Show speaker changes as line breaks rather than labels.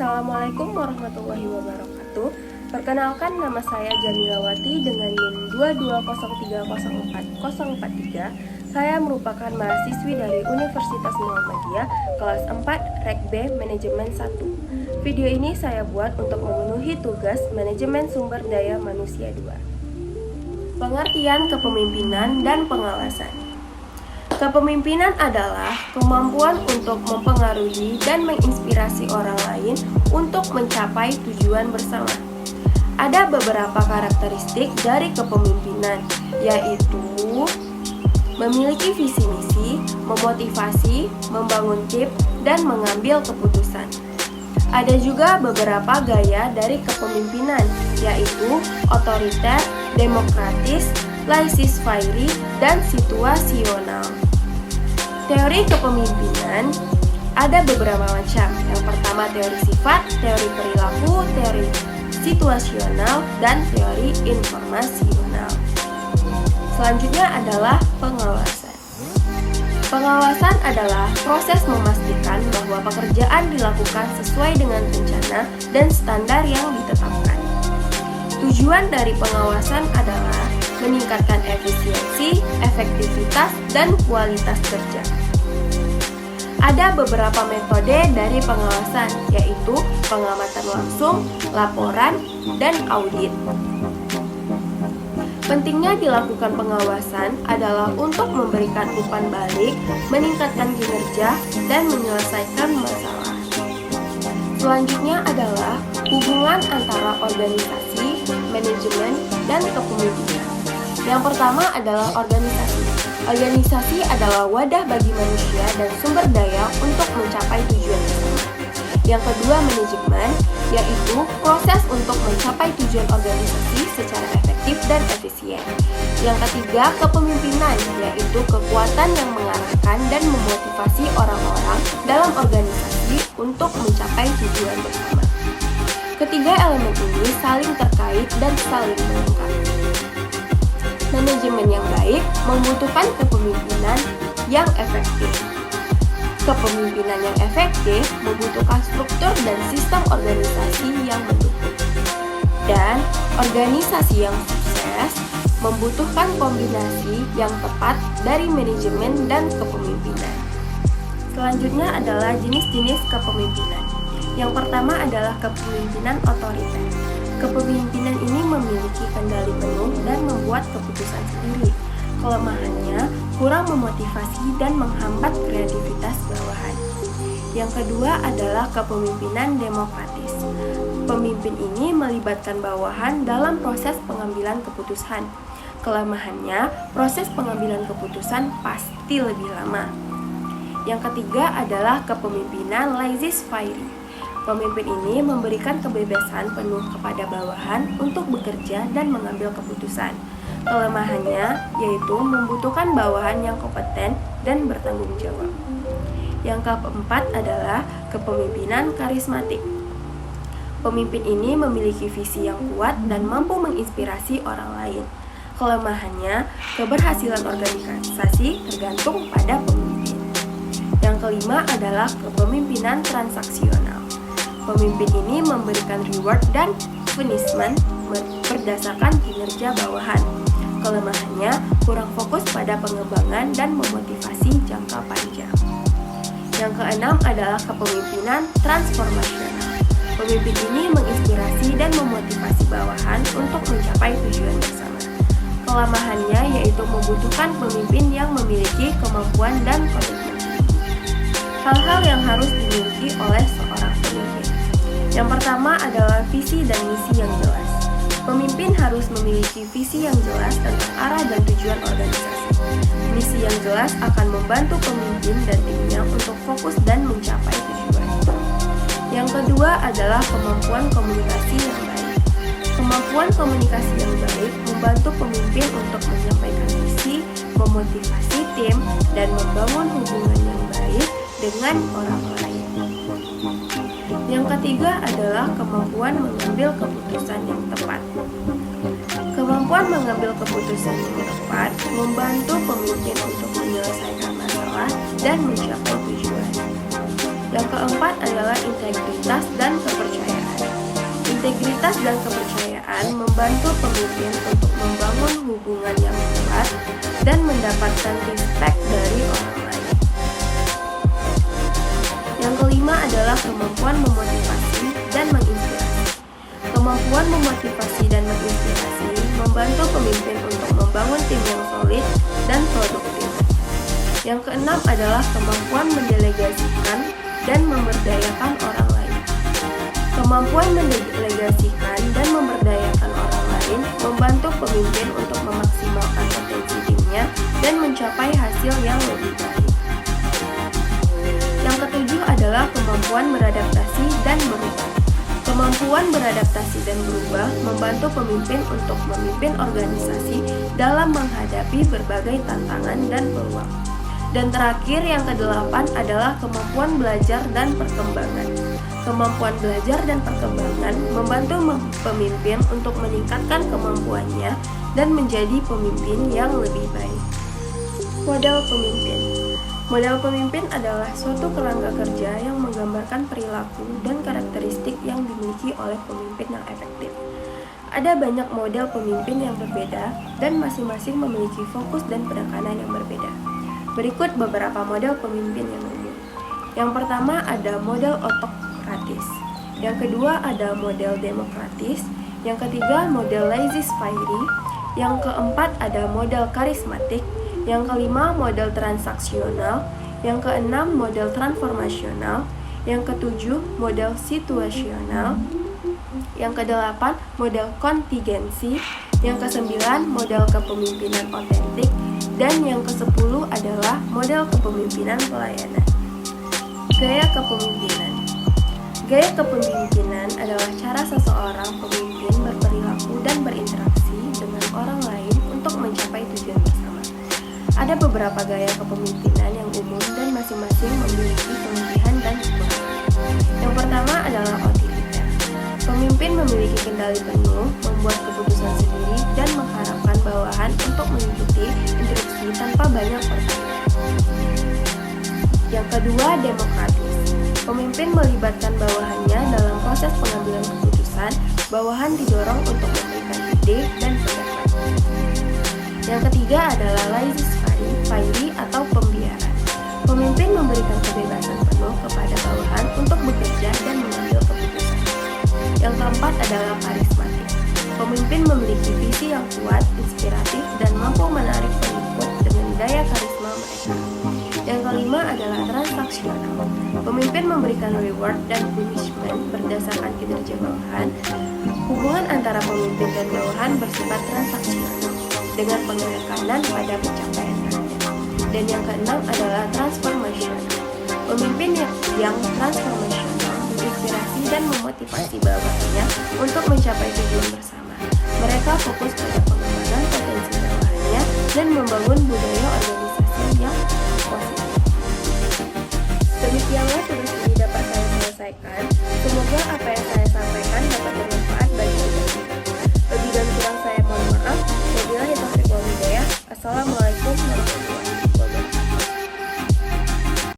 Assalamualaikum warahmatullahi wabarakatuh. Perkenalkan, nama saya Jamilawati dengan NIM 220304043. Saya merupakan mahasiswi dari Universitas Muhammadiyah kelas 4 Rek B Manajemen 1. Video ini saya buat untuk memenuhi tugas Manajemen Sumber Daya Manusia 2. Pengertian kepemimpinan dan pengawasan. Kepemimpinan adalah kemampuan untuk mempengaruhi dan menginspirasi orang lain untuk mencapai tujuan bersama. Ada beberapa karakteristik dari kepemimpinan, yaitu memiliki visi misi, memotivasi, membangun tim, dan mengambil keputusan. Ada juga beberapa gaya dari kepemimpinan, yaitu otoriter, demokratis, laissez-faire, dan situasional. Teori kepemimpinan ada beberapa macam. Yang pertama teori sifat, teori perilaku, teori situasional, dan teori informasional. Selanjutnya adalah pengawasan. Pengawasan adalah proses memastikan bahwa pekerjaan dilakukan sesuai dengan rencana dan standar yang ditetapkan. Tujuan dari pengawasan adalah meningkatkan efisiensi, efektivitas, dan kualitas kerja. Ada beberapa metode dari pengawasan, yaitu pengamatan langsung, laporan, dan audit. Pentingnya dilakukan pengawasan adalah untuk memberikan umpan balik, meningkatkan kinerja, dan menyelesaikan masalah. Selanjutnya adalah hubungan antara organisasi, manajemen, dan kepemimpinan. Yang pertama adalah organisasi. Organisasi adalah wadah bagi manusia dan sumber daya untuk mencapai tujuan bersama. Yang kedua, manajemen, yaitu proses untuk mencapai tujuan organisasi secara efektif dan efisien. Yang ketiga, kepemimpinan, yaitu kekuatan yang mengarahkan dan memotivasi orang-orang dalam organisasi untuk mencapai tujuan bersama. Ketiga elemen ini saling terkait dan saling melengkapi. Manajemen yang baik membutuhkan kepemimpinan yang efektif. Kepemimpinan yang efektif membutuhkan struktur dan sistem organisasi yang mendukung. Dan organisasi yang sukses membutuhkan kombinasi yang tepat dari manajemen dan kepemimpinan. Selanjutnya adalah jenis-jenis kepemimpinan. Yang pertama adalah kepemimpinan otoriter. Kepemimpinan ini memiliki kendali penuh dan membuat keputusan sendiri. Kelemahannya kurang memotivasi dan menghambat kreativitas bawahan. Yang kedua adalah kepemimpinan demokratis. Pemimpin ini melibatkan bawahan dalam proses pengambilan keputusan. Kelemahannya, proses pengambilan keputusan pasti lebih lama. Yang ketiga adalah kepemimpinan laissez-faire. Pemimpin ini memberikan kebebasan penuh kepada bawahan untuk bekerja dan mengambil keputusan. Kelemahannya yaitu membutuhkan bawahan yang kompeten dan bertanggung jawab. Yang keempat adalah kepemimpinan karismatik. Pemimpin ini memiliki visi yang kuat dan mampu menginspirasi orang lain. Kelemahannya, keberhasilan organisasi tergantung pada pemimpin. Yang kelima adalah kepemimpinan transaksional. Pemimpin ini memberikan reward dan punishment berdasarkan kinerja bawahan. Kelemahannya kurang fokus pada pengembangan dan memotivasi jangka panjang. Yang keenam adalah kepemimpinan transformasional. Pemimpin ini menginspirasi dan memotivasi bawahan untuk mencapai tujuan bersama. Kelemahannya yaitu membutuhkan pemimpin yang memiliki kemampuan dan komitmen. Hal-hal yang harus dimiliki oleh seorang pemimpin. Yang pertama adalah visi dan misi yang jelas. Pemimpin harus memiliki visi yang jelas tentang arah dan tujuan organisasi. Misi yang jelas akan membantu pemimpin dan timnya untuk fokus dan mencapai tujuan. Yang kedua adalah kemampuan komunikasi yang baik. Kemampuan komunikasi yang baik membantu pemimpin untuk menyampaikan visi, memotivasi tim, dan membangun hubungan yang baik dengan orang lain. Yang ketiga adalah kemampuan mengambil keputusan yang tepat. Kemampuan mengambil keputusan yang tepat membantu pemimpin untuk menyelesaikan masalah dan mencapai tujuan. Yang keempat adalah integritas dan kepercayaan. Integritas dan kepercayaan membantu pemimpin untuk membangun hubungan yang kuat dan mendapatkan respect dari orang lain. Yang kelima adalah kemampuan memotivasi dan menginspirasi. Kemampuan memotivasi dan menginspirasi membantu pemimpin untuk membangun tim yang solid dan produktif. Yang keenam adalah kemampuan mendelegasikan dan memberdayakan orang lain. Kemampuan mendelegasikan dan memberdayakan orang lain membantu pemimpin untuk memaksimalkan potensi timnya dan mencapai hasil yang lebih baik. Yang ketujuh adalah kemampuan beradaptasi dan berubah. Kemampuan beradaptasi dan berubah membantu pemimpin untuk memimpin organisasi dalam menghadapi berbagai tantangan dan peluang. Dan terakhir yang kedelapan adalah kemampuan belajar dan perkembangan. Kemampuan belajar dan perkembangan membantu pemimpin untuk meningkatkan kemampuannya dan menjadi pemimpin yang lebih baik. Model pemimpin. Model pemimpin adalah suatu kerangka kerja yang menggambarkan perilaku dan karakteristik yang dimiliki oleh pemimpin yang efektif. Ada banyak model pemimpin yang berbeda dan masing-masing memiliki fokus dan penekanan yang berbeda. Berikut beberapa model pemimpin yang umum. Yang pertama ada model otokratis. Yang kedua ada model demokratis. Yang ketiga model laissez-faire. Yang keempat ada model karismatik. Yang kelima model transaksional. Yang keenam model transformasional. Yang ketujuh model situasional. Yang kedelapan model kontingensi. Yang kesembilan model kepemimpinan otentik. Dan yang ke-10 adalah model kepemimpinan pelayanan. Gaya kepemimpinan. Gaya kepemimpinan adalah cara seseorang pemimpin berperilaku dan berinteraksi dengan orang lain untuk mencapai tujuan bersama. Ada beberapa gaya kepemimpinan yang umum dan masing-masing memiliki kelebihan dan kekurangan. Yang pertama adalah otoriter. Pemimpin memiliki kendali penuh, membuat keputusan sendiri, dan mengharapkan bawahan untuk mengikuti instruksi tanpa banyak pertanyaan. Yang kedua, demokratis. Pemimpin melibatkan bawahannya dalam proses pengambilan keputusan. Bawahan didorong untuk memberikan ide dan pendapat. Yang ketiga adalah laissez-faire atau pembiaran. Pemimpin memberikan kebebasan penuh kepada bawahan untuk bekerja dan mengambil keputusan. Yang keempat adalah karismatik. Pemimpin memiliki visi yang kuat, inspiratif, dan mampu menarik pengikut dengan daya karisma mereka. Yang kelima adalah transaksional. Pemimpin memberikan reward dan punishment berdasarkan kinerja bawahan. Hubungan antara pemimpin dan bawahan bersifat transaksional dengan penekanan pada pencapaian target. Dan yang keenam adalah transformational. Pemimpin yang transformational menginspirasi dan memotivasi bawahannya untuk mencapai tujuan bersama. Mereka fokus pada pengembangan potensi bawahannya dan membangun budaya organisasi yang positif. Demikianlah tugas ini dapat saya selesaikan. Semoga